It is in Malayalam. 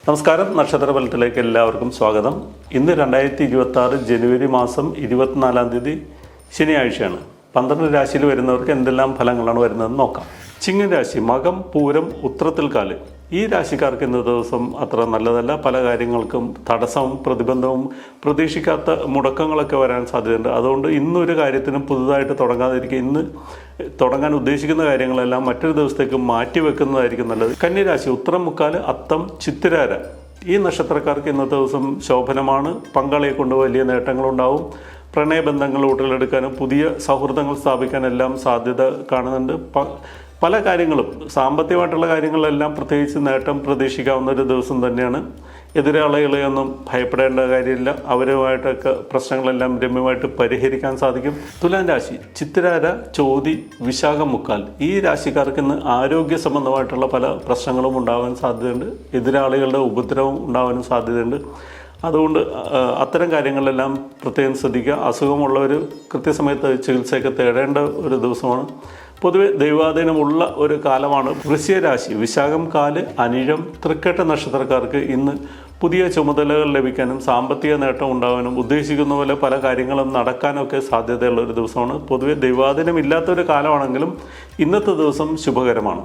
നമസ്കാരം. നക്ഷത്രഫലത്തിലേക്ക് എല്ലാവർക്കും സ്വാഗതം. ഇന്ന് 2026 ജനുവരി മാസം 24-ാം തീയതി ശനിയാഴ്ചയാണ്. 12 രാശിയിൽ വരുന്നവർക്ക് എന്തെല്ലാം ഫലങ്ങളാണ് വരുന്നതെന്ന് നോക്കാം. ചിങ്ങൻ രാശി, മകം, പൂരം, ഉത്രത്തിൽ കാല്. ഈ രാശിക്കാർക്ക് ഇന്ന ദിവസം അത്ര നല്ലതല്ല. പല കാര്യങ്ങൾക്കും തടസ്സവും പ്രതിബന്ധവും പ്രതീക്ഷിക്കാത്ത മുടക്കങ്ങളൊക്കെ വരാൻ സാധ്യതയുണ്ട്. അതുകൊണ്ട് ഇന്നൊരു കാര്യത്തിനും പുതുതായിട്ട് തുടങ്ങാതിരിക്കുക. ഇന്ന് തുടങ്ങാൻ ഉദ്ദേശിക്കുന്ന കാര്യങ്ങളെല്ലാം മറ്റൊരു ദിവസത്തേക്ക് മാറ്റി വെക്കുന്നതായിരിക്കും നല്ലത്. കന്യരാശി, ഉത്രം, മുക്കാല്, അത്തം, ചിത്തിരാര. ഈ നക്ഷത്രക്കാർക്ക് ഇന്നത്തെ ദിവസം ശോഭനമാണ്. പങ്കാളിയെ കൊണ്ട് വലിയ നേട്ടങ്ങളുണ്ടാവും. പ്രണയബന്ധങ്ങൾ ഉടലെടുക്കാനും പുതിയ സൗഹൃദങ്ങൾ സ്ഥാപിക്കാനെല്ലാം സാധ്യത കാണുന്നുണ്ട്. പല കാര്യങ്ങളും സാമ്പത്തികമായിട്ടുള്ള കാര്യങ്ങളെല്ലാം പ്രത്യേകിച്ച് നേട്ടം പ്രതീക്ഷിക്കാവുന്ന ഒരു ദിവസം തന്നെയാണ്. എതിരാളികളെയൊന്നും ഭയപ്പെടേണ്ട കാര്യമില്ല. അവരുമായിട്ടൊക്കെ പ്രശ്നങ്ങളെല്ലാം രമ്യമായിട്ട് പരിഹരിക്കാൻ സാധിക്കും. തുലാം രാശി, ചിത്തിരാര, ചോതി, വിശാഖം, മുക്കാൽ. ഈ രാശിക്കാർക്ക് ഇന്ന് ആരോഗ്യ സംബന്ധമായിട്ടുള്ള പല പ്രശ്നങ്ങളും ഉണ്ടാകാൻ സാധ്യതയുണ്ട്. എതിരാളികളുടെ ഉപദ്രവം ഉണ്ടാകാനും സാധ്യതയുണ്ട്. അതുകൊണ്ട് അത്തരം കാര്യങ്ങളെല്ലാം പ്രത്യേകം ശ്രദ്ധിക്കുക. അസുഖമുള്ളവർ കൃത്യസമയത്ത് ചികിത്സയൊക്കെ തേടേണ്ട ഒരു ദിവസമാണ്. പൊതുവെ ദൈവാധീനമുള്ള ഒരു കാലമാണ്. വൃശ്ചിക രാശി, വിശാഖം, കാല്, അനിഴം, തൃക്കേട്ട നക്ഷത്രക്കാർക്ക് ഇന്ന് പുതിയ ചുമതലകൾ ലഭിക്കാനും സാമ്പത്തിക നേട്ടം ഉണ്ടാകാനും ഉദ്ദേശിക്കുന്ന പോലെ പല കാര്യങ്ങളും നടക്കാനൊക്കെ സാധ്യതയുള്ള ഒരു ദിവസമാണ്. പൊതുവെ ദൈവാധീനമില്ലാത്തൊരു കാലമാണെങ്കിലും ഇന്നത്തെ ദിവസം ശുഭകരമാണ്.